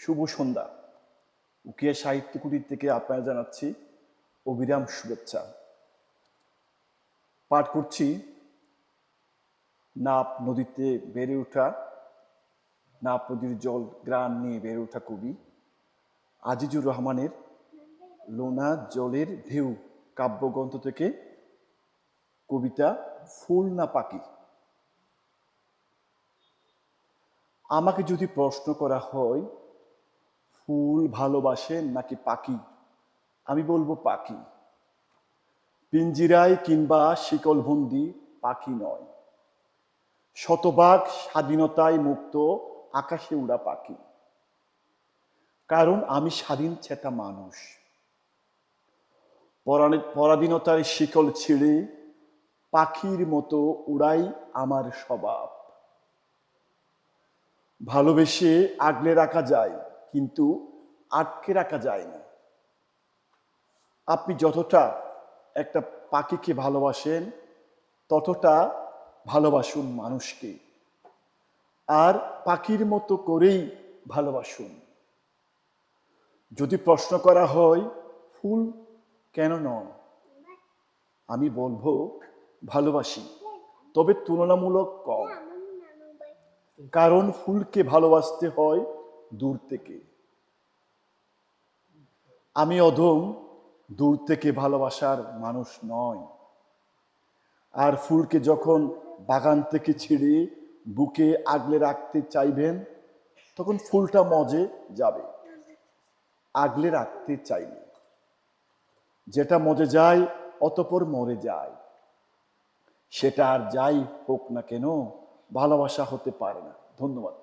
শুভ সন্ধ্যা। উকিয়া সাহিত্য কুটির থেকে আপনারা জানাচ্ছি অবিরাম শুভেচ্ছা। পাঠ করছি নাপ নদীতে বেড়ে ওঠা, নাপ নদীর জল গ্রাম নিয়ে বেড়ে ওঠা কবি আজিজুর রহমানের লোনা জলের ঢেউ কাব্যগ্রন্থ থেকে কবিতা ফুল না পাখি। আমাকে যদি প্রশ্ন করা হয় ফুল ভালোবাসেন নাকি পাখি, আমি বলবো পাখি। পিঞ্জিরায় কিংবা শিকলবন্দি পাখি নয়, শতভাগ স্বাধীনতায় মুক্ত আকাশে উড়া পাখি। কারণ আমি স্বাধীন চেতা মানুষ। পরাধীনতার শিকল ছিঁড়ে পাখির মতো উড়াই আমার স্বভাব। ভালোবেসে আগলে রাখা যায়, কিন্তু আটকে রাখা যায় না। আপনি যতটা একটা পাখিকে ভালোবাসেন ততটা ভালোবাসুন মানুষকে, আর পাখির মতো করেই ভালোবাসুন। যদি প্রশ্ন করা হয় ফুল কেন নয়, আমি বলবো ভালোবাসি, তবে তুলনামূলক কম। কারণ ফুলকে ভালোবাসতে হয় দূর থেকে। আমি অধম, দূর থেকে ভালোবাসার মানুষ নয়। আর ফুলকে যখন বাগান থেকে ছিঁড়ে বুকে আগলে রাখতে চাইবেন, তখন ফুলটা মজে যাবে। আগলে রাখতে চাইলে যেটা মজে যায় অতঃপর মরে যায়, সেটা আর যাই হোক না কেন ভালোবাসা হতে পারে না। ধন্যবাদ।